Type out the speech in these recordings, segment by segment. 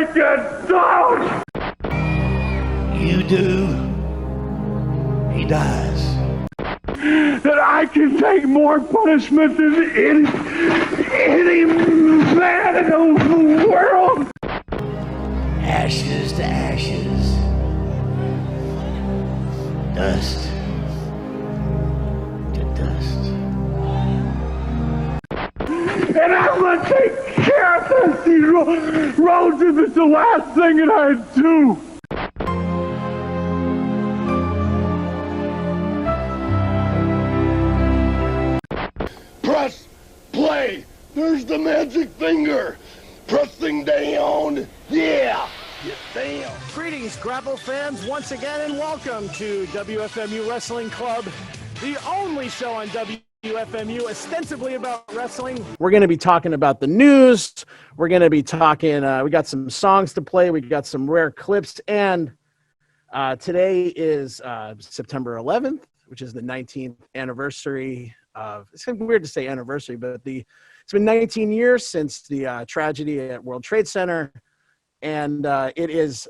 like a dog! You do, he dies. That I can take more punishment than any man in the world! Ashes to ashes. Dust to dust. And I'm gonna take care of these roads if it's the last thing that I do! Press play! There's the magic finger! Pressing down! Yeah! Get down! Greetings, Grapple fans, once again, and welcome to WFMU Wrestling Club, the only show on WFMU ostensibly about wrestling. We're going to be talking about the news. We're going to be talking, we got some songs to play. We got some rare clips. And today is September 11th, which is the 19th anniversary of, it's kind of weird to say anniversary, but it's been 19 years since the tragedy at World Trade Center. And it is,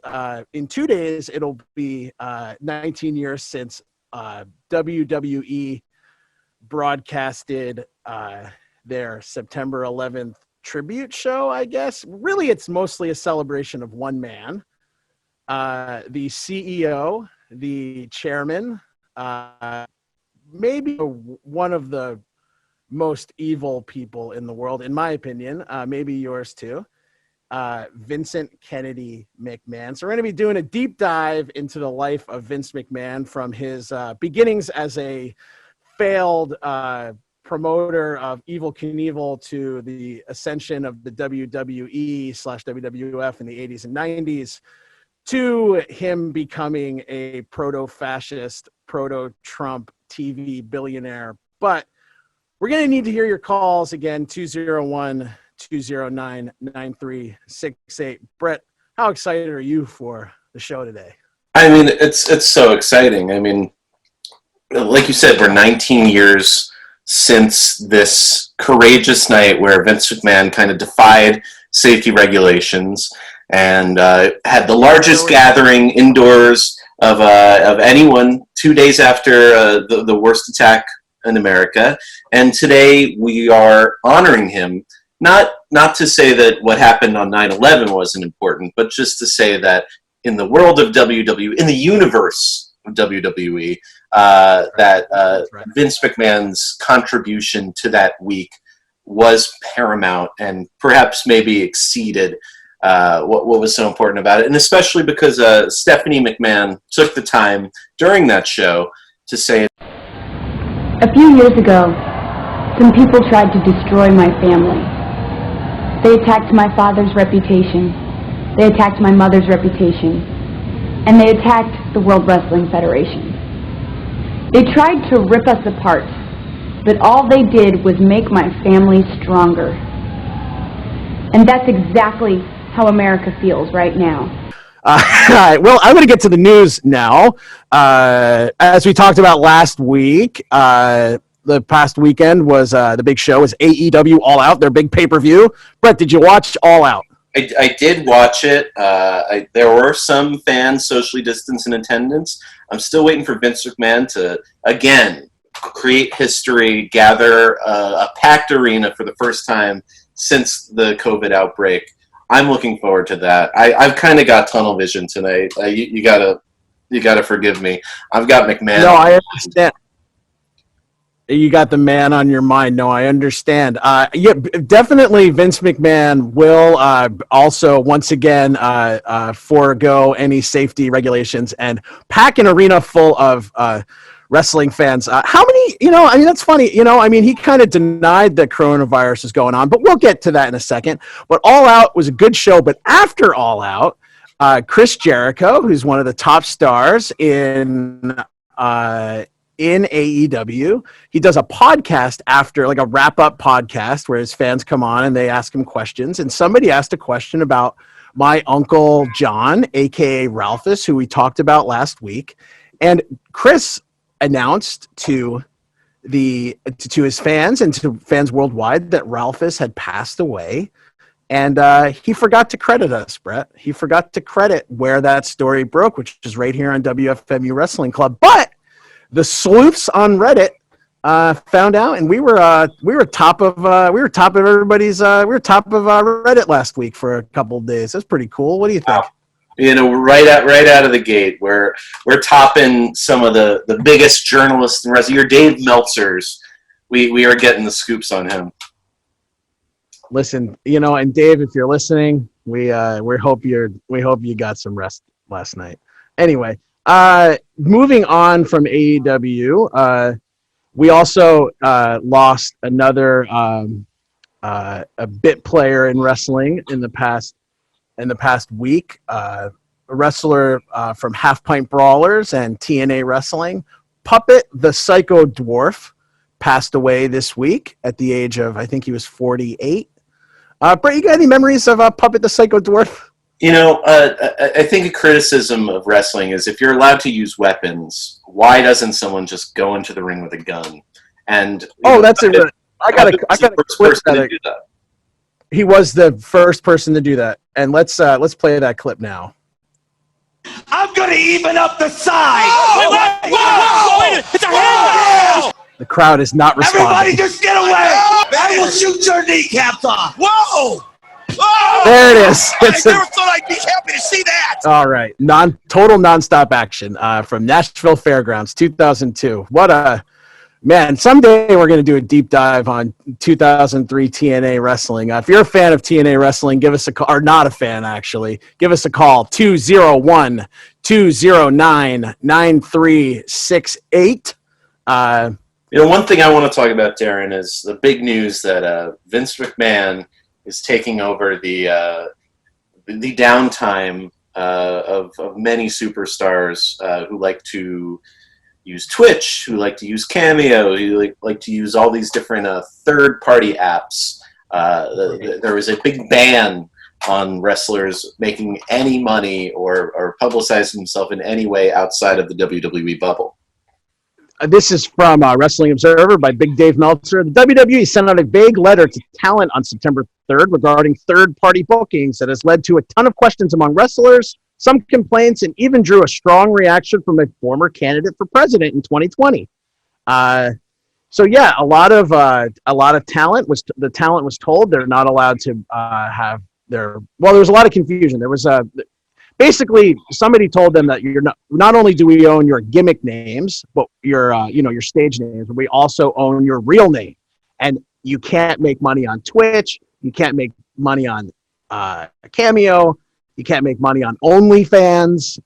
in 2 days, it'll be 19 years since WWE broadcasted their September 11th tribute show, I guess. Really, it's mostly a celebration of one man, the CEO, the chairman, maybe one of the most evil people in the world, in my opinion, maybe yours too. Vincent Kennedy McMahon. So we're going to be doing a deep dive into the life of Vince McMahon from his beginnings as a failed promoter of Evel Knievel to the ascension of the WWE/WWF in the 80s and 90s to him becoming a proto-fascist, proto-Trump TV billionaire. But we're going to need to hear your calls again, 201-209-9368. Brett, how excited are you for the show today? I mean, it's so exciting. I mean, like you said, we're 19 years since this courageous night where Vince McMahon kind of defied safety regulations and had the largest gathering indoors of anyone 2 days after the worst attack in America. And today we are honoring him. Not to say that what happened on 9/11 wasn't important, but just to say that in the world of WWE, in the universe of WWE, Vince McMahon's contribution to that week was paramount and perhaps maybe exceeded what was so important about it. And especially because Stephanie McMahon took the time during that show to say, a few years ago, some people tried to destroy my family. They attacked my father's reputation, they attacked my mother's reputation, and they attacked the World Wrestling Federation. They tried to rip us apart, but all they did was make my family stronger. And that's exactly how America feels right now. Well, I'm going to get to the news now. As we talked about last week, the past weekend was the big show was AEW All Out, their big pay-per-view. Brett, did you watch All Out? I did watch it. There were some fans socially distanced in attendance. I'm still waiting for Vince McMahon to, again, create history, gather a packed arena for the first time since the COVID outbreak. I'm looking forward to that. I've kind of got tunnel vision tonight. You gotta forgive me. I've got McMahon. No, I understand. You got the man on your mind. No, I understand. Yeah, definitely Vince McMahon will also, once again, forego any safety regulations and pack an arena full of wrestling fans. How many, I mean, that's funny. I mean, he kind of denied that coronavirus is going on, but we'll get to that in a second. But All Out was a good show. But after All Out, Chris Jericho, who's one of the top stars in AEW, he does a podcast after, like a wrap-up podcast where his fans come on and they ask him questions. And somebody asked a question about my Uncle John, a.k.a. Ralphus, who we talked about last week. And Chris announced to his fans and to fans worldwide that Ralphus had passed away. And he forgot to credit us, Brett. He forgot to credit where that story broke, which is right here on WFMU Wrestling Club. But the sleuths on Reddit found out, and we were top of everybody's Reddit last week for a couple of days. That's pretty cool. What do you think? Wow. You know, right out of the gate, we're topping some of the biggest journalists in wrestling. Your Dave Meltzers, we are getting the scoops on him. Listen, you know, and Dave, if you're listening, we hope you got some rest last night. Anyway, moving on from AEW, we also lost another a bit player in wrestling in the past week. A wrestler from Half Pint Brawlers and TNA Wrestling, Puppet the Psycho Dwarf, passed away this week at the age of, I think he was 48. Brett, you got any memories of Puppet the Psycho Dwarf? You know, I think a criticism of wrestling is if you're allowed to use weapons, why doesn't someone just go into the ring with a gun? And that's it. I got a clip that he was the first person to do that, and let's play that clip now. I'm gonna even up the side. Whoa! It's a hand! The crowd is not responding. Everybody, just get away! I will shoot your kneecaps off. Whoa! There it is. I never thought I'd be happy to see that. All right, total nonstop action from Nashville Fairgrounds, 2002. What a man! Someday we're going to do a deep dive on 2003 TNA wrestling. If you're a fan of TNA wrestling, give us a call, or not a fan actually, give us a call, 201-209-9368. You know, one thing I want to talk about, Darren, is the big news that Vince McMahon is taking over the downtime of many superstars who like to use Twitch, who like to use Cameo, who like to use all these different third-party apps. There was a big ban on wrestlers making any money or publicizing themselves in any way outside of the WWE bubble. This is from Wrestling Observer by Big Dave Meltzer. The WWE sent out a vague letter to talent on September 3rd regarding third-party bookings that has led to a ton of questions among wrestlers, some complaints, and even drew a strong reaction from a former candidate for president in 2020. So yeah, a lot of talent was told they're not allowed to have their. Well, there was a lot of confusion. There was basically somebody told them that you're not only do we own your gimmick names, but your stage names, but we also own your real name, and you can't make money on Twitch. You can't make money on Cameo. You can't make money on OnlyFans.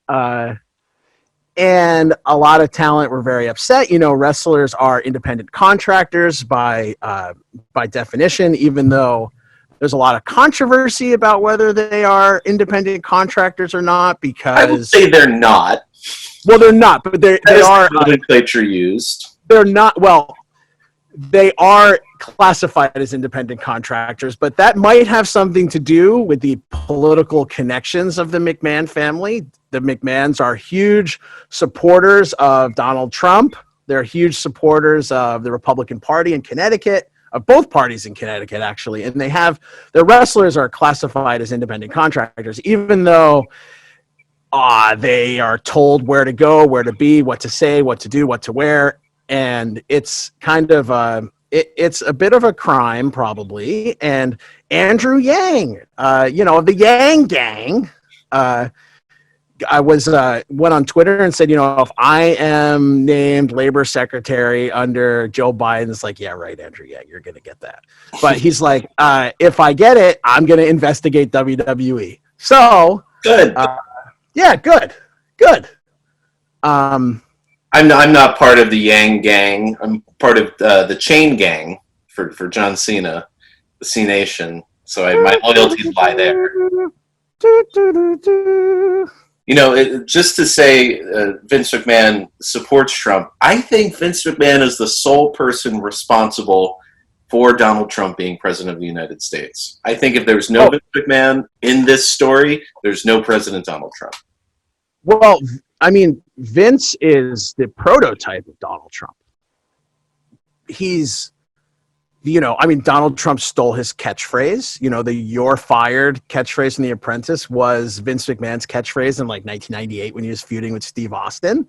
And a lot of talent were very upset. You know, wrestlers are independent contractors by definition, even though there's a lot of controversy about whether they are independent contractors or not, because... I would say they're not. Well, they're not, but they are... The nomenclature used. They're not... Well, they are classified as independent contractors, but that might have something to do with the political connections of the McMahon family. The McMahons are huge supporters of Donald Trump. They're huge supporters of the Republican Party in Connecticut, of both parties in Connecticut, actually. And their wrestlers are classified as independent contractors, even though they are told where to go, where to be, what to say, what to do, what to wear. And it's kind of it's a bit of a crime, probably. And Andrew Yang, of the Yang Gang, I went on Twitter and said, if I am named labor secretary under Joe Biden, it's like, yeah, right, Andrew Yang, you're going to get that. But he's like, if I get it, I'm going to investigate WWE. So good. Yeah, good. I'm not part of the Yang Gang. I'm part of the Chain Gang for John Cena, the C Nation. So my loyalties lie there. Just to say Vince McMahon supports Trump, I think Vince McMahon is the sole person responsible for Donald Trump being president of the United States. I think if there's no Vince McMahon in this story, there's no President Donald Trump. Well, I mean, Vince is the prototype of Donald Trump. He's I mean, Donald Trump stole his catchphrase. The "you're fired" catchphrase from The Apprentice was Vince McMahon's catchphrase in like 1998 when he was feuding with Steve Austin.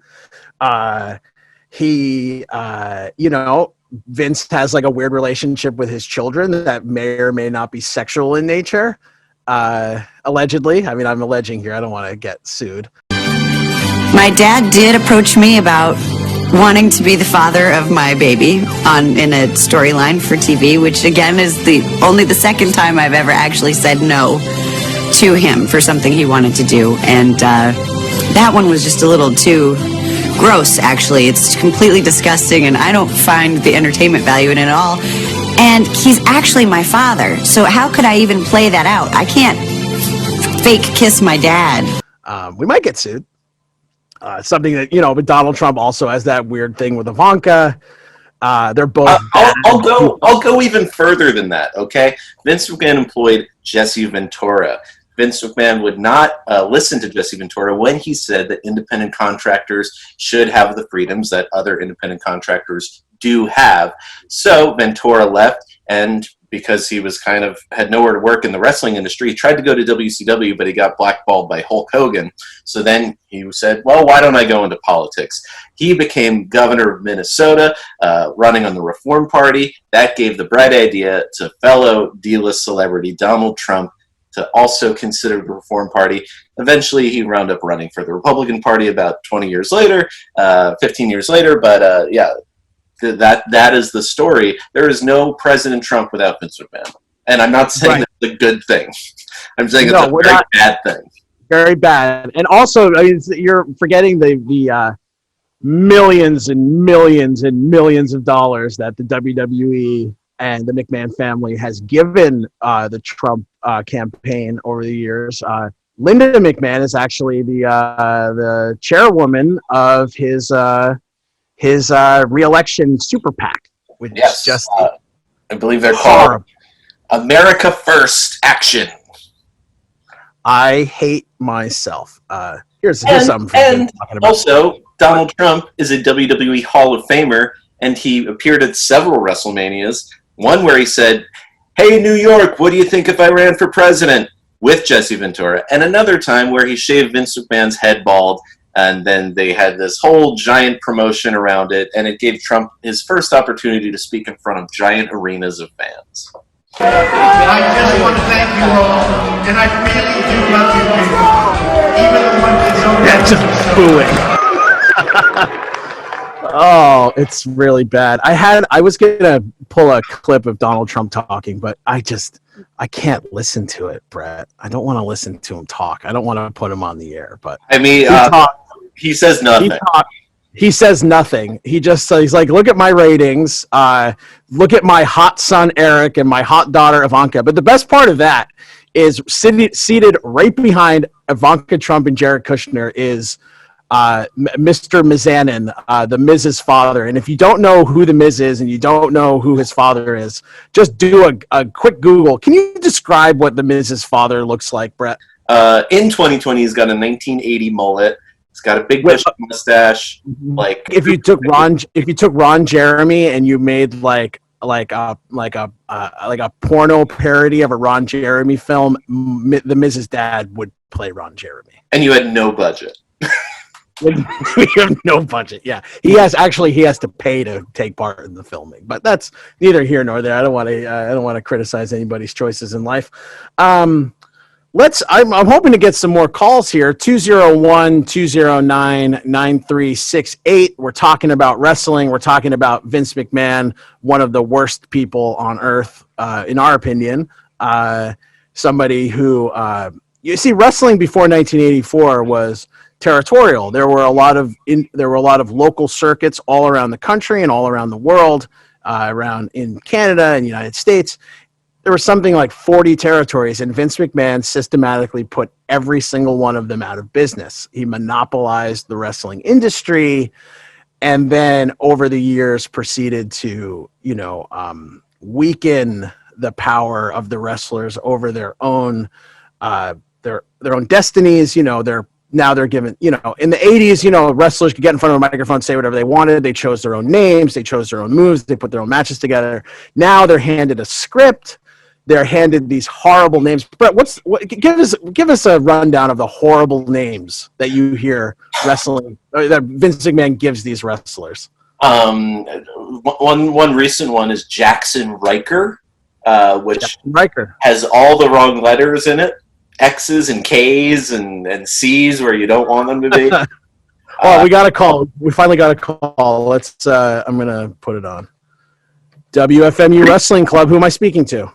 Vince has like a weird relationship with his children that may or may not be sexual in nature. Allegedly. I mean, I'm alleging here. I don't want to get sued. My dad did approach me about wanting to be the father of my baby in a storyline for TV, which again is only the second time I've ever actually said no to him for something he wanted to do. And that one was just a little too gross, actually. It's completely disgusting, and I don't find the entertainment value in it at all. And he's actually my father, so how could I even play that out? I can't fake kiss my dad. We might get sued. Something that, but Donald Trump also has that weird thing with Ivanka. They're both. I'll go even further than that. Okay, Vince McMahon employed Jesse Ventura. Vince McMahon would not listen to Jesse Ventura when he said that independent contractors should have the freedoms that other independent contractors do have. So Ventura left, and because he was had nowhere to work in the wrestling industry, he tried to go to WCW, but he got blackballed by Hulk Hogan. So then he said, well, why don't I go into politics? He became governor of Minnesota, running on the Reform Party. That gave the bright idea to fellow D-list celebrity Donald Trump to also consider the Reform Party. Eventually, he wound up running for the Republican Party about 15 years later. But that is the story. There is no President Trump without Vince McMahon. And I'm not saying that's a good thing. I'm saying it's a very bad thing. Very bad. And also, I mean, you're forgetting the millions and millions and millions of dollars that the WWE and the McMahon family has given the Trump campaign over the years. Linda McMahon is actually the chairwoman of his re-election super PAC, which is just I believe they're called America First Action. I hate myself. Here's something and talking about. Also, Donald Trump is a WWE Hall of Famer, and he appeared at several WrestleManias. One where he said, "Hey, New York, what do you think if I ran for president?" with Jesse Ventura. And another time where he shaved Vince McMahon's head bald, and then they had this whole giant promotion around it, and it gave Trump his first opportunity to speak in front of giant arenas of fans. I just want to thank you all, and I really do love you people. Even the ones that don't. That's just booing. Oh, it's really bad. I was gonna pull a clip of Donald Trump talking, but I can't listen to it, Brett. I don't want to listen to him talk. I don't want to put him on the air, but I mean, he says nothing. He says nothing. He's like, look at my ratings. Look at my hot son Eric and my hot daughter Ivanka. But the best part of that is seated right behind Ivanka Trump and Jared Kushner is Mr. Mizanin, the Miz's father. And if you don't know who the Miz is and you don't know who his father is, just do a quick Google. Can you describe what the Miz's father looks like, Brett? In 2020, he's got a 1980 mullet. He's got a big mustache. Like if you took Ron Jeremy and you made like a porno parody of a Ron Jeremy film, the Miz's dad would play Ron Jeremy. And you had no budget. We have no budget. Yeah, he has to pay to take part in the filming, but that's neither here nor there. I don't want to criticize anybody's choices in life. I'm hoping to get some more calls here. 201-209-9368. We're talking about wrestling. We're talking about Vince McMahon, one of the worst people on earth, in our opinion. Somebody who you see, wrestling before 1984 was territorial. There were a lot of local circuits all around the country and all around the world, around in Canada and the United States. There were something like 40 territories, and Vince McMahon systematically put every single one of them out of business. He monopolized the wrestling industry, and then over the years proceeded to, weaken the power of the wrestlers over their own destinies. now they're given, in the 80s, wrestlers could get in front of a microphone, say whatever they wanted. They chose their own names. They chose their own moves. They put their own matches together. Now they're handed a script. They're handed these horrible names. Brett, give us a rundown of the horrible names that you hear wrestling, that Vince McMahon gives these wrestlers. One recent one is Jackson Riker, which Jackson Riker has all the wrong letters in it. X's and K's and C's where you don't want them to be. We got a call. We finally got a call. Let's. I'm gonna put it on. WFMU Wrestling Club. Who am I speaking to?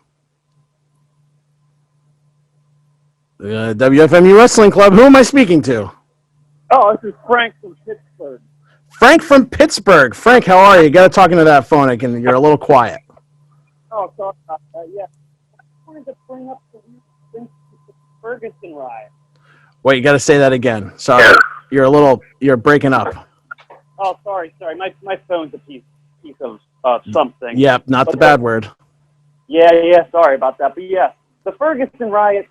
WFMU Wrestling Club. Who am I speaking to? Oh, this is Frank from Pittsburgh. Frank from Pittsburgh. Frank, how are you? You got to talk into that phone. You're a little quiet. Oh, sorry about that. Yeah, I wanted to bring up the Ferguson riot. Wait, you got to say that again. Sorry, you're breaking up. Oh, sorry. My phone's a piece of something. Yep, not the bad word. Yeah. Sorry about that. But yeah, the Ferguson riots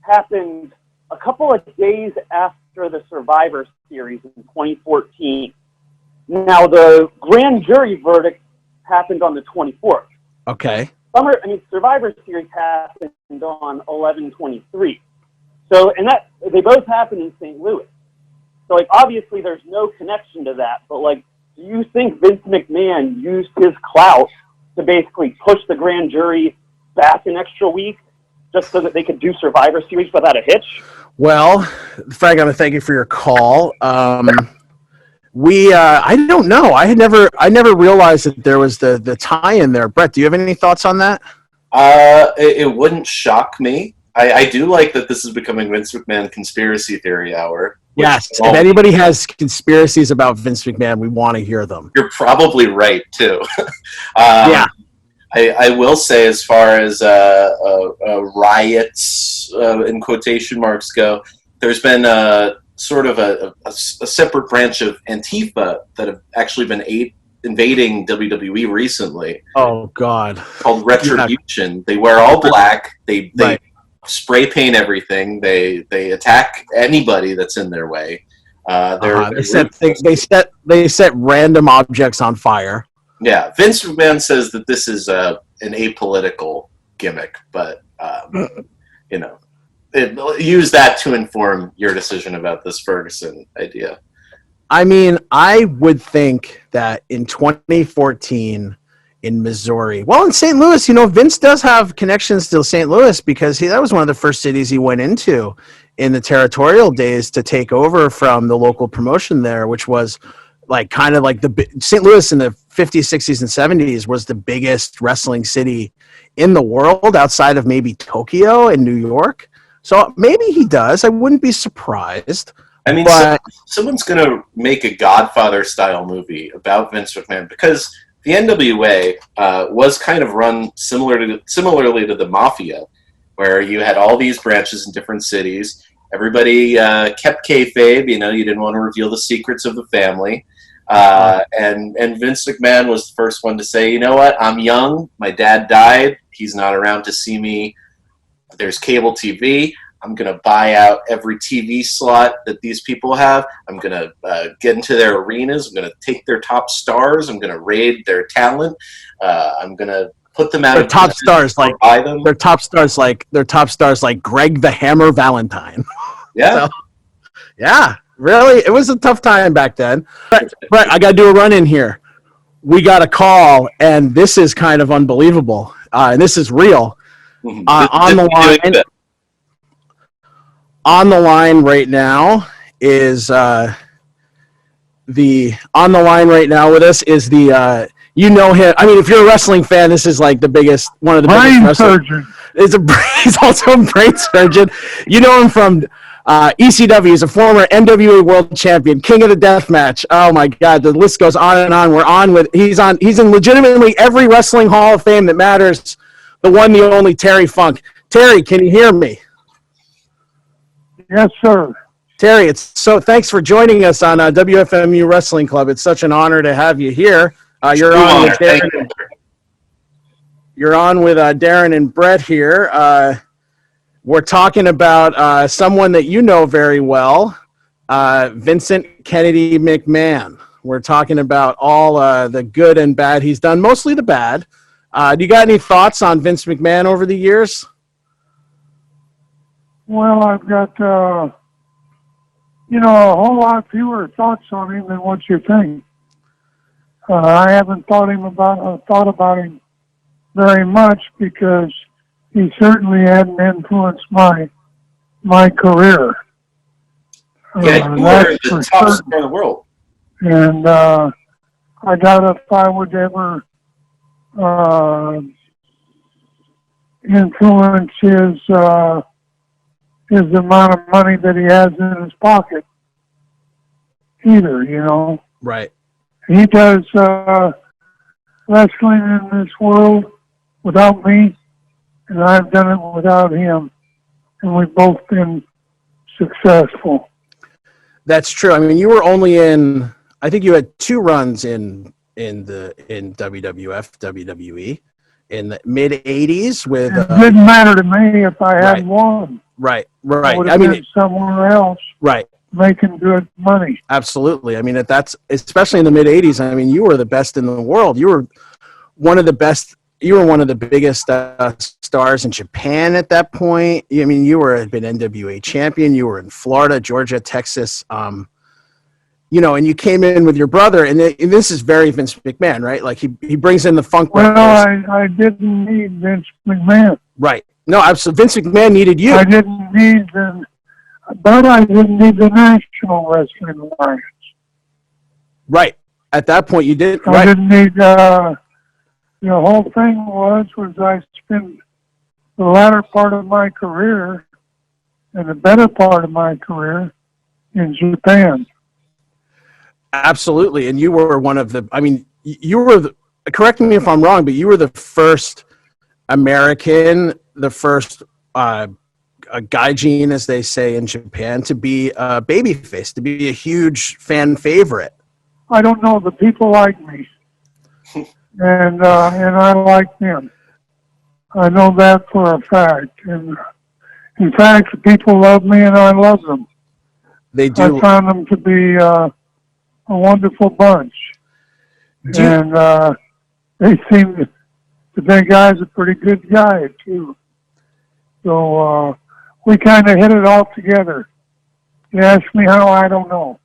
happened a couple of days after the Survivor Series in 2014. Now, the grand jury verdict happened on the 24th. Okay. Survivor Series happened on 11/23. So, and they both happened in St. Louis. So, obviously there's no connection to that. But, do you think Vince McMahon used his clout to basically push the grand jury back an extra week just so that they could do Survivor Series without a hitch? Well, Frank, I want to thank you for your call. I don't know. I never realized that there was the tie-in there. Brett, do you have any thoughts on that? It wouldn't shock me. I do like that this is becoming Vince McMahon conspiracy theory hour. Yes. If anybody has conspiracies about Vince McMahon, we want to hear them. You're probably right too. Yeah. I will say, as far as riots in quotation marks go, there's been sort of a separate branch of Antifa that have actually been invading WWE recently. Oh God! Called Retribution. Yeah. They wear all black. They spray paint everything. They attack anybody that's in their way. They set random objects on fire. Yeah, Vince McMahon says that this is an apolitical gimmick, but use that to inform your decision about this Ferguson idea. I would think that in 2014 in Missouri, in St. Louis, Vince does have connections to St. Louis because that was one of the first cities he went into in the territorial days to take over from the local promotion there, which was St. Louis in the 50s, 60s, and 70s was the biggest wrestling city in the world outside of maybe Tokyo and New York. So maybe he does. I wouldn't be surprised. Someone's going to make a Godfather-style movie about Vince McMahon because the NWA was kind of run similarly to the Mafia, where you had all these branches in different cities. Everybody kept kayfabe. You didn't want to reveal the secrets of the family. And Vince McMahon was the first one to say, you know what, I'm young, my dad died, he's not around to see me, there's cable TV, I'm going to buy out every TV slot that these people have, I'm going to get into their arenas, I'm going to take their top stars, I'm going to raid their talent, I'm going to put them out. Their top stars like Greg the Hammer Valentine. Yeah. Yeah. Really? It was a tough time back then. But I got to do a run-in here. We got a call, and this is kind of unbelievable. And this is real. On the line right now is on the line right now with us is the him. If you're a wrestling fan, this is like one of the biggest wrestlers. He's also a brain surgeon. You know him from ECW. He's a former NWA World Champion, King of the Death Match. Oh my God, the list goes on and on. He's in legitimately every wrestling Hall of Fame that matters. The one, the only Terry Funk. Terry, can you hear me? Yes, sir. Terry, thanks for joining us on WFMU Wrestling Club. It's such an honor to have you here. You're on with Darren and Brett here. We're talking about someone that you know very well, Vincent Kennedy McMahon. We're talking about all the good and bad he's done, mostly the bad. Do you got any thoughts on Vince McMahon over the years? Well, I've got, a whole lot fewer thoughts on him than what you think. I haven't thought about him very much because he certainly hadn't influenced my career. Yeah, you were the top star in the world. And I doubt if I would ever influence his amount of money that he has in his pocket either, Right. He does wrestling in this world without me, and I've done it without him, and we've both been successful. That's true. I mean, you were only in, I think you had 2 runs in WWF, WWE in the mid 80s with. It didn't matter to me if I had one. Right. I would have been somewhere else. Right. Making good money. Absolutely. I mean, that's especially in the mid 80s. I mean, you were the best in the world. You were one of the best. You were one of the biggest stars in Japan at that point. I mean, had been NWA champion. You were in Florida, Georgia, Texas. And you came in with your brother, and this is very Vince McMahon, right? Like he brings in the funk. Well, I didn't need Vince McMahon. Right. No, absolutely. Vince McMahon needed you. I didn't need the National Wrestling Alliance. Right. At that point, you did. I didn't need. The whole thing was I spent the latter part of my career and the better part of my career in Japan. Absolutely. And you were one of the, correct me if I'm wrong, but you were the first American, the first a gaijin, as they say in Japan, to be a babyface, to be a huge fan favorite. I don't know. The people like me. And I like them. I know that for a fact. And in fact, the people love me, and I love them. They do. I found them to be a wonderful bunch, and they seem to think Guy's a pretty good guy too. So we kind of hit it off together. You ask me how? I don't know.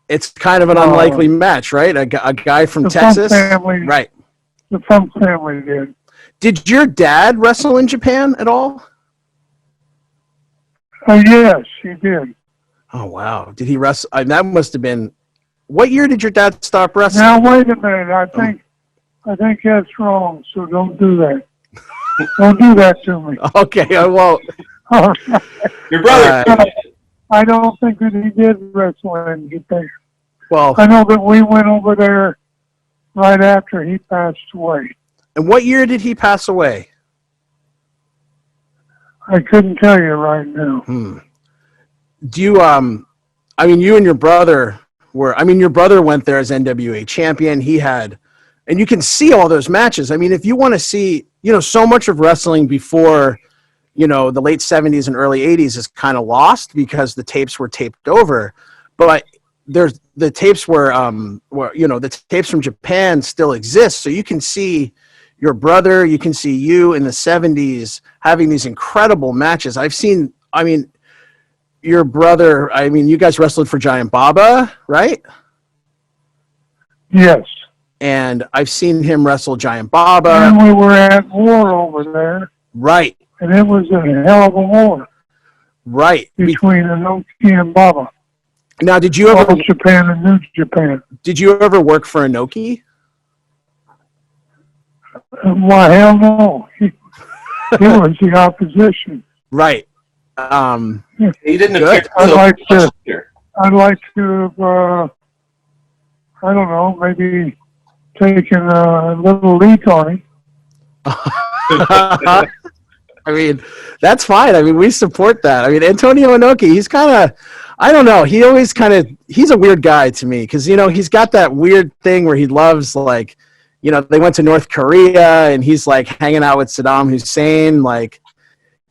It's kind of an unlikely match, right? A guy from Texas, family, right? The Funk family did. Did your dad wrestle in Japan at all? Yes, he did. Oh wow! Did he wrestle? That must have been. What year did your dad stop wrestling? Now wait a minute. I think that's wrong. So don't do that. Don't do that to me. Okay, I won't. Your brother. I don't think that he did wrestle in Japan. Well, I know that we went over there right after he passed away. And what year did he pass away? I couldn't tell you right now. Do you, you and your brother your brother went there as NWA champion. He had, and you can see all those matches. I mean, if you want to see, so much of wrestling before, the late 70s and early 80s is kind of lost because the tapes were taped over. But the tapes the tapes from Japan still exist. So you can see your brother, you can see you in the 70s having these incredible matches. I've seen, your brother, you guys wrestled for Giant Baba, right? Yes. And I've seen him wrestle Giant Baba. And we were at war over there. Right. And it was a hell of a war. Right. Between Inoki and Baba. Now, did you ever... Old Japan and New Japan. Did you ever work for Inoki? Why, hell no. He was the opposition. Right. He didn't appear. I'd like to have, I don't know, maybe taken a little leak on him. That's fine. We support that. Antonio Inoki, he's kind of, I don't know. He always he's a weird guy to me because, he's got that weird thing where he loves, they went to North Korea and he's hanging out with Saddam Hussein.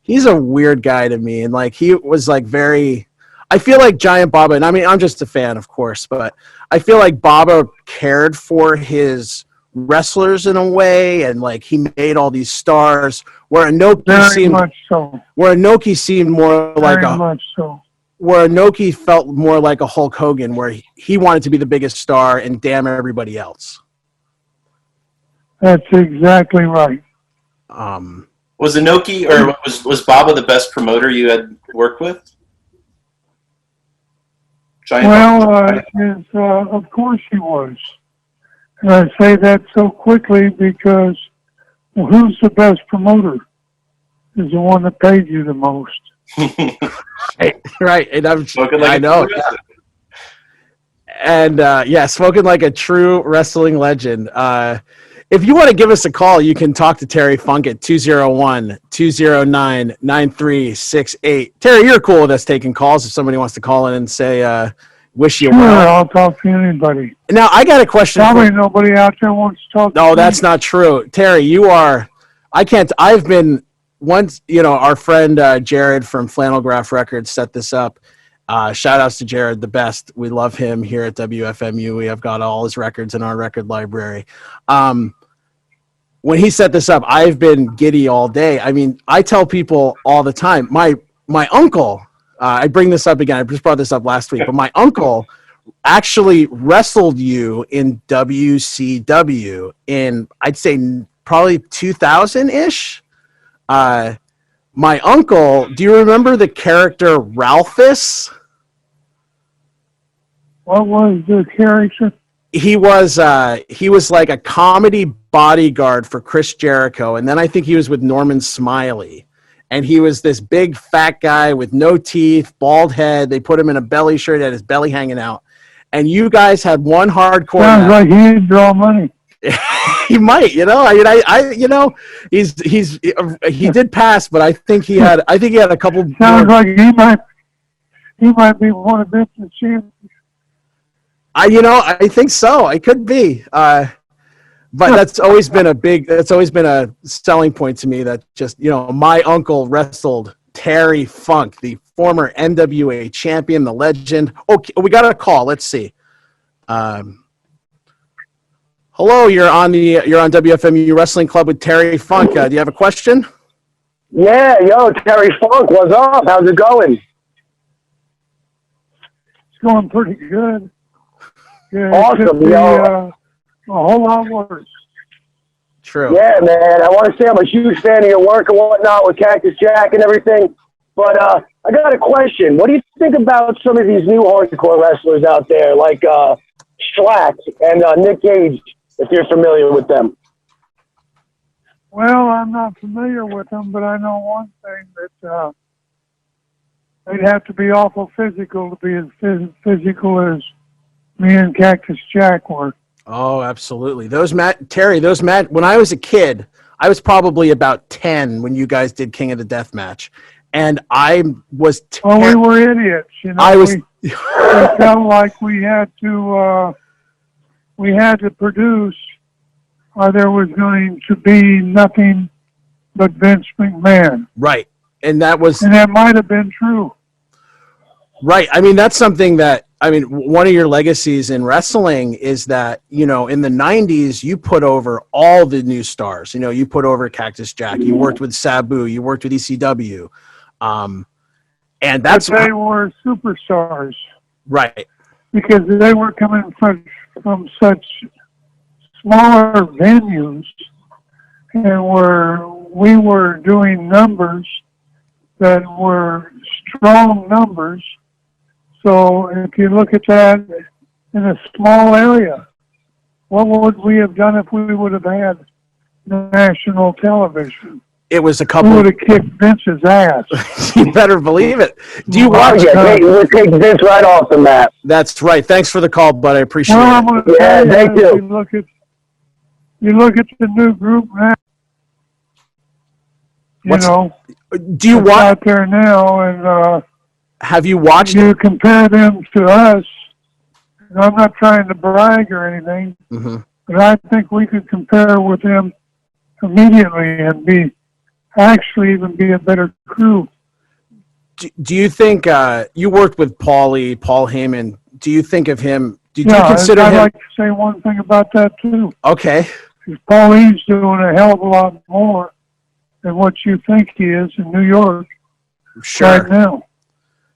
he's a weird guy to me, and like he was like very. I feel like Giant Baba, and I mean I'm just a fan, of course, but I feel like Baba cared for his wrestlers in a way, and like he made all these stars. Where Inoki seemed more like where Inoki felt more like a Hulk Hogan, where he wanted to be the biggest star and damn everybody else. That's exactly right. Was Inoki or was Baba the best promoter you had worked with? Of course he was. And I say that so quickly because who's the best promoter? Is the one that paid you the most. Right. And I know. And spoken like a true wrestling legend. If you want to give us a call, you can talk to Terry Funk at 201-209-9368. Terry, you're cool with us taking calls if somebody wants to call in and say, wish you well. Sure, I'll talk to anybody. Now, I got a question. Probably nobody out there wants to talk to me. No, that's not true. Terry, I've been once, our friend Jared from Flannelgraph Records set this up. Shout outs to Jared, the best. We love him here at WFMU. We have got all his records in our record library. When he set this up, I've been giddy all day. I mean, I tell people all the time, my uncle, I bring this up again. I just brought this up last week, but my uncle actually wrestled you in WCW in, I'd say, probably 2000-ish. My uncle, do you remember the character Ralphus? What was the character? He was like a comedy bodyguard for Chris Jericho, and then I think he was with Norman Smiley. And he was this big fat guy with no teeth, bald head. They put him in a belly shirt, had his belly hanging out. And you guys had one hardcore Sounds match. like he'd draw money. He might, he did pass, but I think he had a couple. Sounds like he might be one of Vince's champions. I think so. I could be. But that's always been a selling point to me that just, my uncle wrestled Terry Funk, the former NWA champion, the legend. Okay, we got a call. Let's see. Hello, you're on WFMU Wrestling Club with Terry Funk. Do you have a question? Yeah, Terry Funk, what's up? How's it going? It's going pretty good. Yeah, awesome, a whole lot worse. True. Yeah, man. I want to say I'm a huge fan of your work and whatnot with Cactus Jack and everything. But I got a question. What do you think about some of these new hardcore wrestlers out there, like Schlack and Nick Gage, if you're familiar with them? Well, I'm not familiar with them, but I know one thing, that they'd have to be awful physical to be as physical as me and Cactus Jack were. Oh, absolutely. Terry, when I was a kid, I was probably about 10 when you guys did King of the Death Match. And I was... we were idiots. We felt like we had to produce, or there was going to be nothing but Vince McMahon. Right. And that might have been true. Right. I mean, that's something that, one of your legacies in wrestling is that, in the 90s, you put over all the new stars. You put over Cactus Jack. You worked with Sabu. You worked with ECW. And that's... But they were superstars. Right. Because they were coming from such smaller venues, and we were doing numbers that were strong numbers. So if you look at that in a small area, what would we have done if we would have had national television? It was a couple. We would have kicked Vince's ass. You better believe it. Do you watch? We'll take Vince right off the map. That's right. Thanks for the call, bud. I appreciate it. I'm gonna thank you. You look at the new group now. Do you watch out there now? And have you watched? You compare them to us. And I'm not trying to brag or anything, but I think we could compare with them immediately and actually even be a better crew. Do you think you worked with Paul Heyman? Do you think of him? Did you Yeah, consider I'd him? like to say one thing about that too. Okay. Because Paulie's doing a hell of a lot more than what you think he is in New York Sure. right now.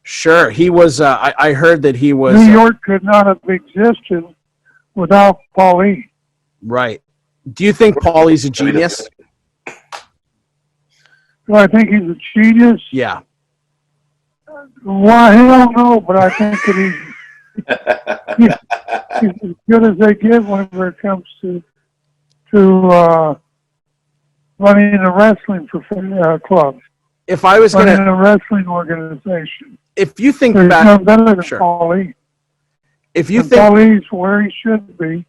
Sure. He was. I heard that he was. New York could not have existed without Paulie. Right. Do you think Paulie's a genius? Do I think he's a genius? Yeah. Why, hell no, but I think that he's as good as they get whenever it comes to running a wrestling club. If I was running a wrestling organization, if you think there's back, no better than sure. Paulie. If you and think Paulie's where he should be,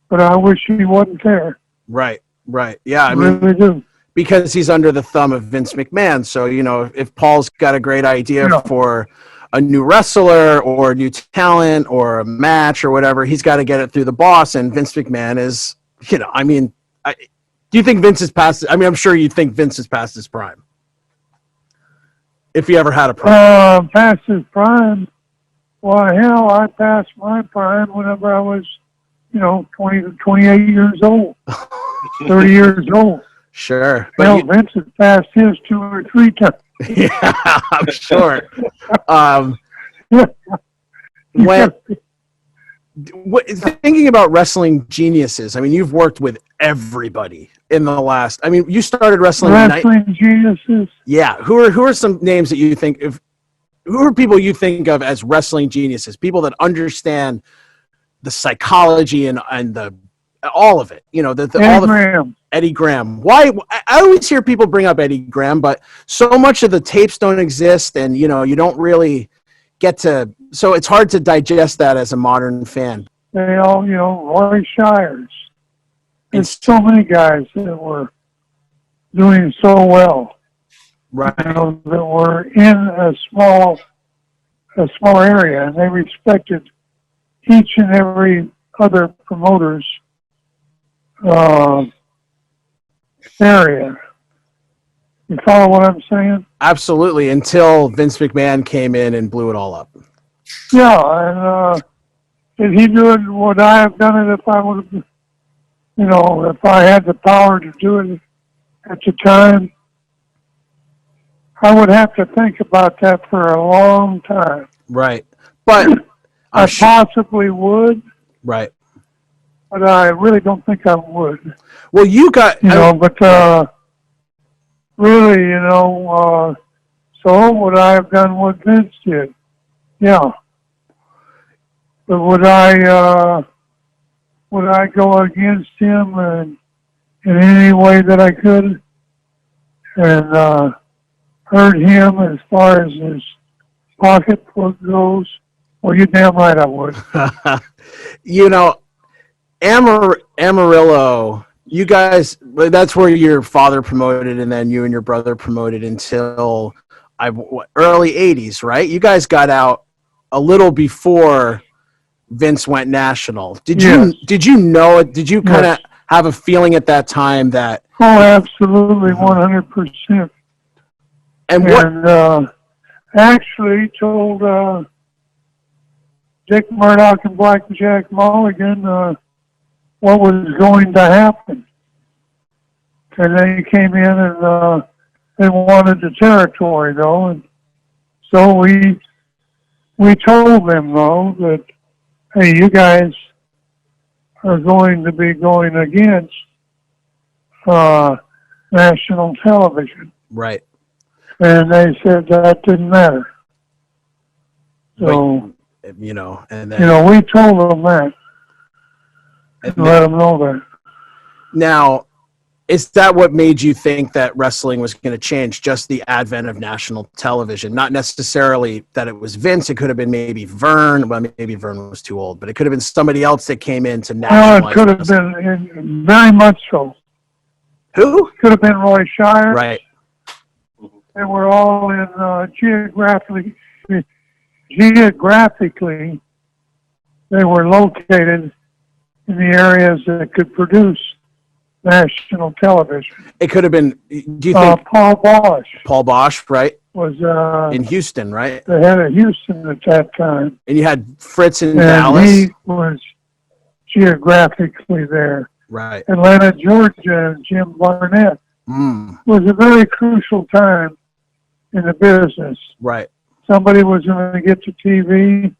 but I wish he wasn't there. Right. Yeah, I really mean, do. Because he's under the thumb of Vince McMahon. So, if Paul's got a great idea for a new wrestler or a new talent or a match or whatever, he's got to get it through the boss. And Vince McMahon is, do you think Vince is past? I mean, I'm sure you think Vince is past his prime. If he ever had a prime. Past his prime. Why, hell, I passed my prime whenever I was, 20 to 28 years old, 30 years old. Sure. Hell, Vince has passed his 2 or 3 times. Yeah, I'm sure. Thinking about wrestling geniuses, I mean, you've worked with everybody in the last. I mean, you started wrestling. Geniuses. Yeah. Who are some names that you think of? Who are people you think of as wrestling geniuses? People that understand the psychology and the all of it. Eddie Graham. Why? I always hear people bring up Eddie Graham, but so much of the tapes don't exist, and you don't really get to. So it's hard to digest that as a modern fan. They all, Roy Shires. There's so many guys that were doing so well. Right. That were in a small area, and they respected each and every other promoter's area. You follow what I'm saying? Absolutely, until Vince McMahon came in and blew it all up. Yeah, and did he do it? Would I have done it if I would have, if I had the power to do it at the time? I would have to think about that for a long time. Right, but I possibly would. Right. But I really don't think I would. Well, you got... really, so would I have done what Vince did? Yeah. But would I go against him in any way that I could and hurt him as far as his pocketbook goes? Well, you're damn right I would. Amarillo, you guys, that's where your father promoted and then you and your brother promoted until early 80s, right? You guys got out a little before Vince went national. Did you know it? Did you kind of have a feeling at that time that... Oh, absolutely, 100%. And what... actually told Dick Murdoch and Blackjack Mulligan what was going to happen. And they came in and they wanted the territory, though. And so we told them, though, that, hey, you guys are going to be going against national television. Right. And they said that didn't matter. So, and then... we told them that. And let them know that. Now, is that what made you think that wrestling was going to change? Just the advent of national television, not necessarily that it was Vince. It could have been maybe Vern. Well, maybe Vern was too old, but it could have been somebody else that came in to nationalize. Well, it could have been very much so. Who? Could have been Roy Shire. Right. They were all in geographically, they were located in the areas that could produce national television. It could have been. Do you think Paul Bosch? Paul Bosch, right? Was in Houston, right? The head of Houston at that time. And you had Fritz in and Dallas. He was geographically there. Right. Atlanta, Georgia, and Jim Barnett. Was a very crucial time in the business. Right. Somebody was going to get to TV,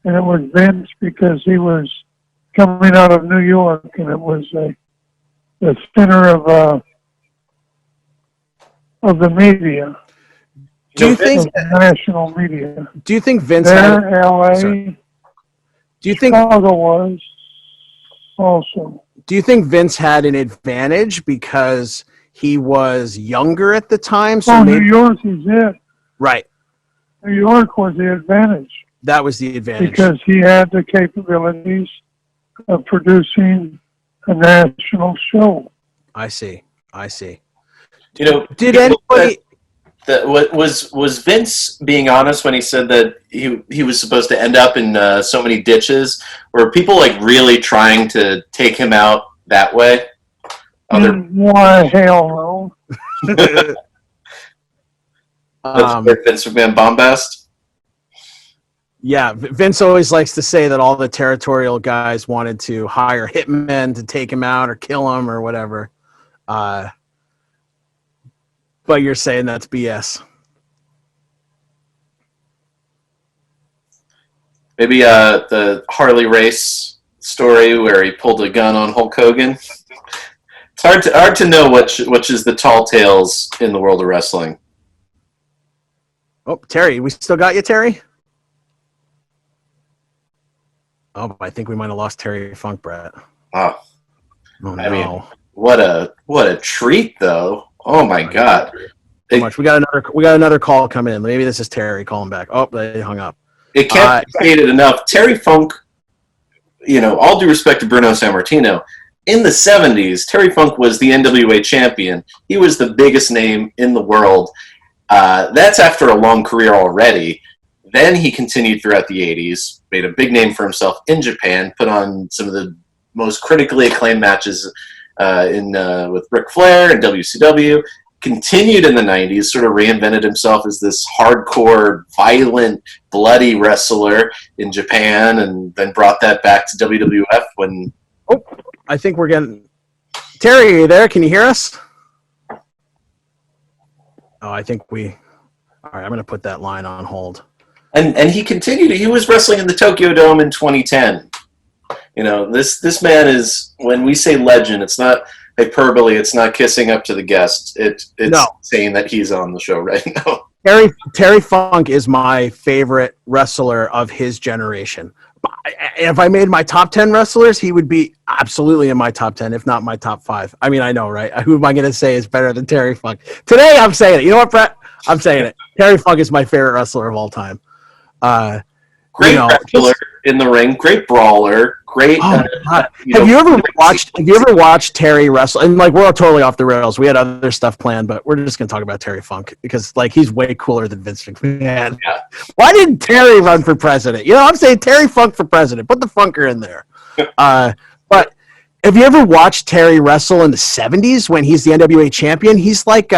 and it was Vince because he was coming out of New York, and it was the center of the media. Do you think national media? Do you think Vince there, had LA? Sorry. Do you think Chicago was also? Do you think Vince had an advantage because he was younger at the time? So New York is it. Right. New York was the advantage. That was the advantage. Because he had the capabilities of producing a national show. I see. You know, did anybody... Was Vince being honest when he said that he was supposed to end up in so many ditches? Were people like really trying to take him out that way? Why, hell no. Vince McMahon bombast? Yeah, Vince always likes to say that all the territorial guys wanted to hire hitmen to take him out or kill him or whatever. But you're saying that's BS. Maybe the Harley race story where he pulled a gun on Hulk Hogan. It's hard to know which is the tall tales in the world of wrestling. Oh, Terry, we still got you, Terry? Oh, I think we might have lost Terry Funk, Brett. Oh no. I mean, what a treat, though. Oh my God! We got another call coming in. Maybe this is Terry calling back. Oh, they hung up. It can't be stated enough. Terry Funk, all due respect to Bruno Sammartino, in the 70s, Terry Funk was the NWA champion. He was the biggest name in the world. That's after a long career already. Then he continued throughout the 80s, made a big name for himself in Japan, put on some of the most critically acclaimed matches with Ric Flair and WCW, continued in the 90s, sort of reinvented himself as this hardcore, violent, bloody wrestler in Japan, and then brought that back to WWF when... Oh, I think we're getting... Terry, are you there? Can you hear us? Oh, I think we... All right, I'm going to put that line on hold. And he continued. He was wrestling in the Tokyo Dome in 2010. This man is, when we say legend, it's not hyperbole, it's not kissing up to the guest. It's saying that he's on the show right now. Terry Funk is my favorite wrestler of his generation. If I made my top 10 wrestlers, he would be absolutely in my top 10, if not my top 5. I mean, I know, right? Who am I going to say is better than Terry Funk? Today, I'm saying it. You know what, Brett? I'm saying it. Terry Funk is my favorite wrestler of all time. Great wrestler in the ring, great brawler, great. Have you ever watched Terry wrestle? And we're totally off the rails. We had other stuff planned, but we're just gonna talk about Terry Funk because he's way cooler than Vince McMahon. Yeah. Why didn't Terry run for president? I'm saying Terry Funk for president. Put the Funker in there. But have you ever watched Terry wrestle in the 70s when he's the NWA champion? He's like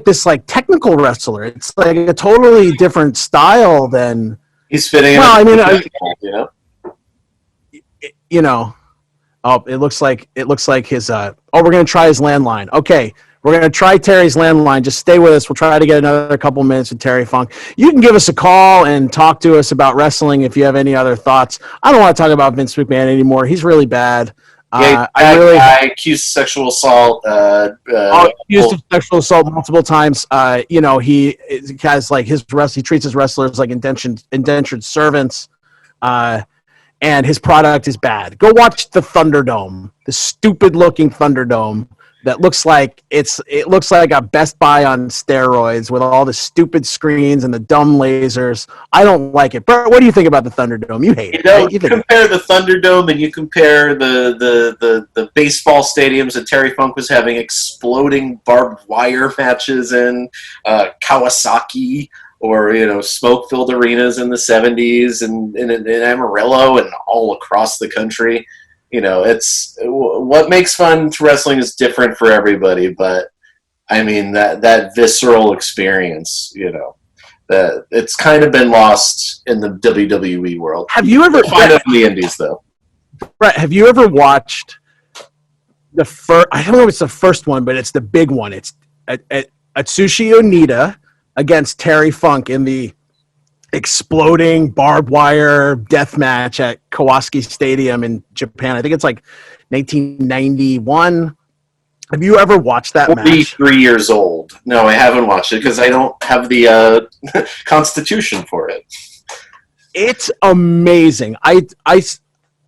this technical wrestler. It's like a totally different style than he's fitting. Well, I mean, Oh, it looks like his. We're gonna try his landline. Okay, we're gonna try Terry's landline. Just stay with us. We'll try to get another couple minutes with Terry Funk. You can give us a call and talk to us about wrestling if you have any other thoughts. I don't want to talk about Vince McMahon anymore. He's really bad. Accused of sexual assault. Accused of sexual assault multiple times. He has he treats his wrestlers like indentured servants, and his product is bad. Go watch the Thunderdome, the stupid-looking Thunderdome that looks like it looks like a Best Buy on steroids with all the stupid screens and the dumb lasers. I don't like it. But what do you think about the Thunderdome? You hate it. Right? You compare the Thunderdome and you compare the baseball stadiums that Terry Funk was having exploding barbed wire matches in Kawasaki, or smoke-filled arenas in the 70s and in Amarillo and all across the country. it's what makes fun to wrestling is different for everybody, but I mean that visceral experience, that it's kind of been lost in the WWE world. Have you ever find it in the indies though? Right. Have you ever watched the first? I don't know if it's the first one, but it's the big one. It's Atsushi Onita against Terry Funk in the exploding barbed wire death match at Kawasaki Stadium in Japan. I think it's like 1991. Have you ever watched that match? 43 years old. No, I haven't watched it because I don't have the constitution for it. It's amazing. I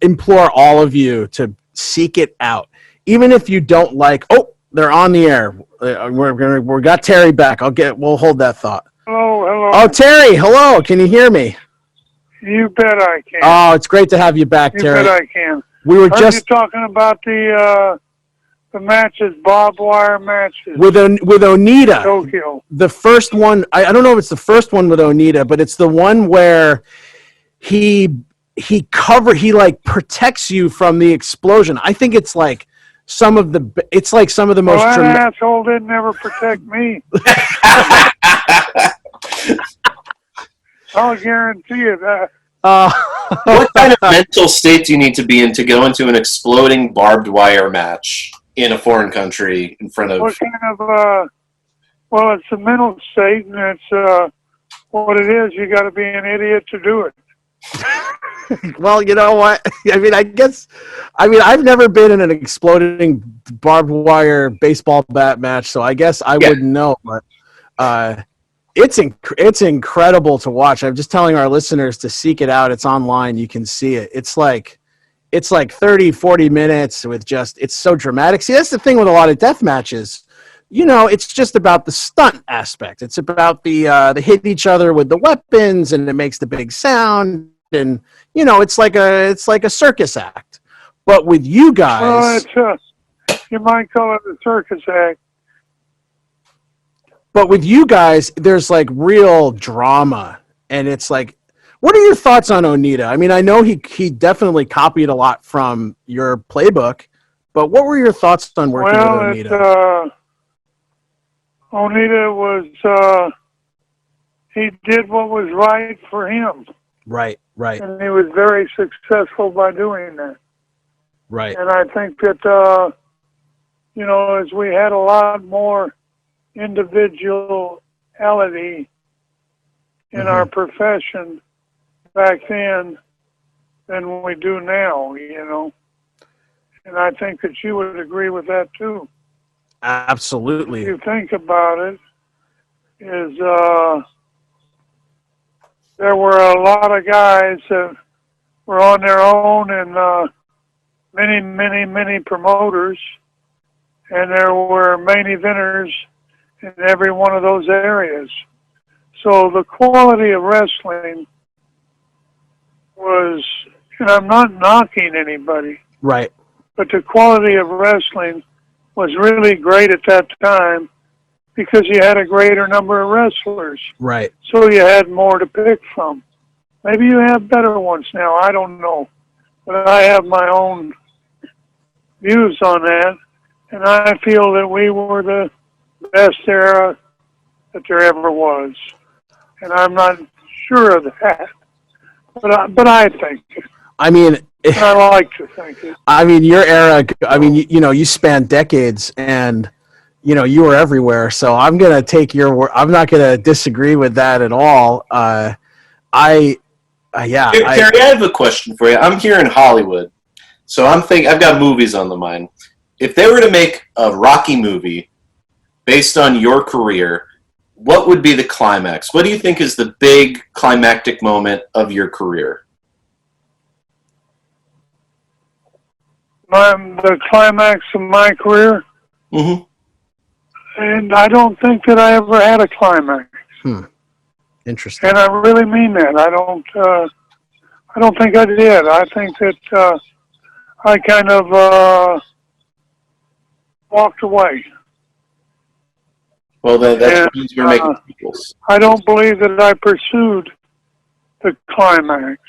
implore all of you to seek it out, even if you don't like. Oh, they're on the air. We got Terry back. We'll hold that thought. Hello. Oh, Terry, hello. Can you hear me? You bet I can. Oh, it's great to have you back, Terry. You bet I can. We were Heard you talking about the matches, barbed wire matches with Onita. Tokyo. The first one. I don't know if it's the first one with Onita, but it's the one where he protects you from the explosion. I think it's like some of the most. Well, that asshole didn't ever protect me. I'll guarantee you that. What kind of mental state do you need to be in to go into an exploding barbed wire match in a foreign country in front of? What kind of? Well, it's a mental state, and it's what it is. You got to be an idiot to do it. Well, you know what? I've never been in an exploding barbed wire baseball bat match, so I guess I wouldn't know. But it's incredible to watch. I'm just telling our listeners to seek it out. It's online. You can see it. It's like 30, 40 minutes with it's so dramatic. See, that's the thing with a lot of death matches. It's just about the stunt aspect. It's about they hit each other with the weapons, and it makes the big sound. And it's like a circus act. But with you guys, you might call it a circus act. But with you guys, there's like real drama, and it's like, what are your thoughts on Onita? I mean, I know he definitely copied a lot from your playbook, but what were your thoughts on working with Onita? Onita was he did what was right for him. Right. And he was very successful by doing that. Right. And I think that, as we had a lot more individuality in our profession back then than we do now, And I think that you would agree with that, too. Absolutely. If you think about it, there were a lot of guys that were on their own and many, many, many promoters, and there were main eventers in every one of those areas. So the quality of wrestling was, and I'm not knocking anybody, right? But the quality of wrestling was really great at that time because you had a greater number of wrestlers. Right. So you had more to pick from. Maybe you have better ones now. I don't know. But I have my own views on that. And I feel that we were the best era that there ever was. And I'm not sure of that. But I think it. I mean, I like to think it. I mean, your era, you spanned decades, and you were everywhere. So I'm going to take your word. I'm not going to disagree with that at all. Terry, I have a question for you. I'm here in Hollywood, so I've got movies on the mind. If they were to make a Rocky movie based on your career, what would be the climax? What do you think is the big climactic moment of your career? The climax of my career? Mm-hmm. And I don't think that I ever had a climax. Interesting. And I really mean that. I don't think I did. I think that I kind of walked away. Well, that means you're making sequels. I don't believe that I pursued the climax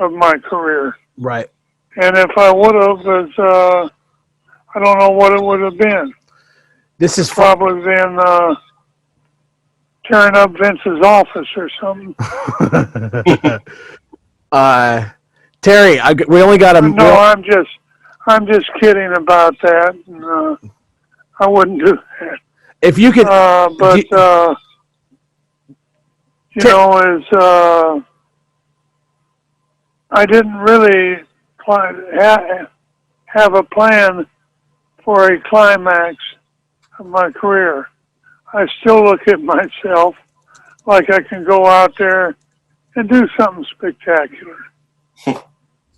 of my career. Right. And if I would have, I don't know what it would have been. This is probably been tearing up Vince's office or something. Terry, we only got a. No, I'm just kidding about that. And, I wouldn't do that. If you could, I didn't really have a plan for a climax of my career. I still look at myself like I can go out there and do something spectacular.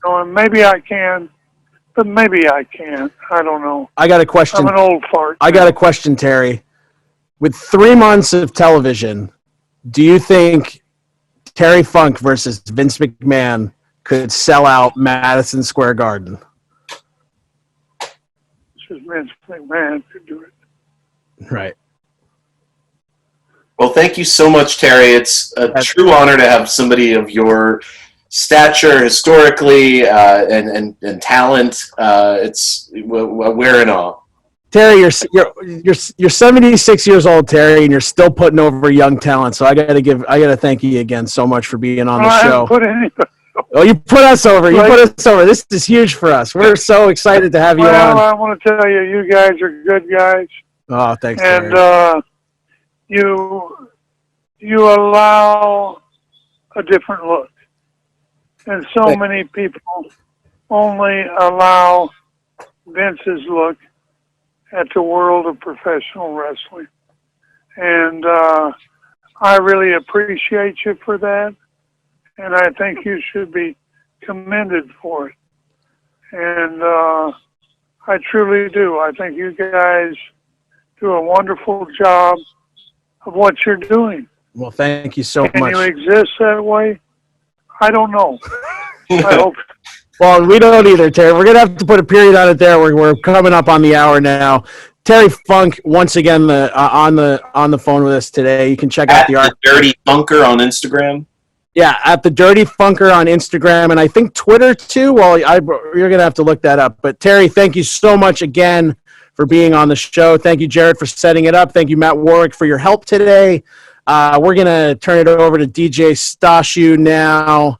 And maybe I can, but maybe I can't. I don't know. I got a question. I'm an old fart. I got a question, Terry. With 3 months of television, do you think Terry Funk versus Vince McMahon could sell out Madison Square Garden? Just Vince McMahon could do it. Right. Well, thank you so much, Terry. It's a true honor to have somebody of your stature historically and talent. We're in awe. Terry, you're 76 years old, Terry, and you're still putting over young talent. So I gotta thank you again so much for being on the show. Oh, you put us over. You put us over. This is huge for us. We're so excited to have you on. Well, I want to tell you, you guys are good guys. Oh, thanks, and, Terry. You allow a different look. And so many people only allow Vince's look at the world of professional wrestling. And I really appreciate you for that. And I think you should be commended for it. And I truly do. I think you guys do a wonderful job of what you're doing. Well, thank you so much. Can you exist that way? I don't know. I hope. Well, we don't either, Terry. We're going to have to put a period on it there. We're coming up on the hour now. Terry Funk, once again, on the phone with us today. You can check out the Dirty Funker on Instagram. Yeah, at the Dirty Funker on Instagram, and I think Twitter too. Well, you're going to have to look that up. But Terry, thank you so much again for being on the show. Thank you, Jared, for setting it up. Thank you, Matt Warwick, for your help today. We're going to turn it over to DJ Stashu now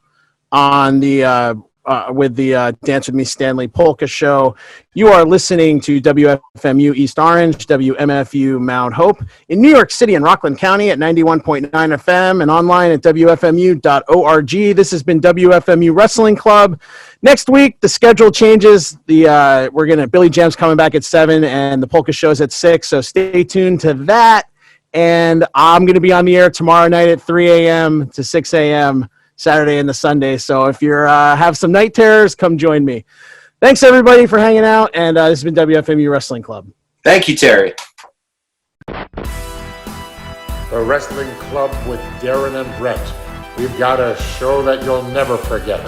on the with the Dance With Me Stanley Polka Show. You are listening to WFMU East Orange, WMFU Mount Hope in New York City and Rockland County at 91.9 FM and online at WFMU.org. This has been WFMU Wrestling Club. Next week, the schedule changes. Billy Jam's coming back at 7 and the Polka Show's at 6, so stay tuned to that. And I'm going to be on the air tomorrow night at 3 a.m. to 6 a.m. Saturday and the Sunday. So if you have some night terrors, come join me. Thanks, everybody, for hanging out. And this has been WFMU Wrestling Club. Thank you, Terry. The Wrestling Club with Darren and Brett. We've got a show that you'll never forget.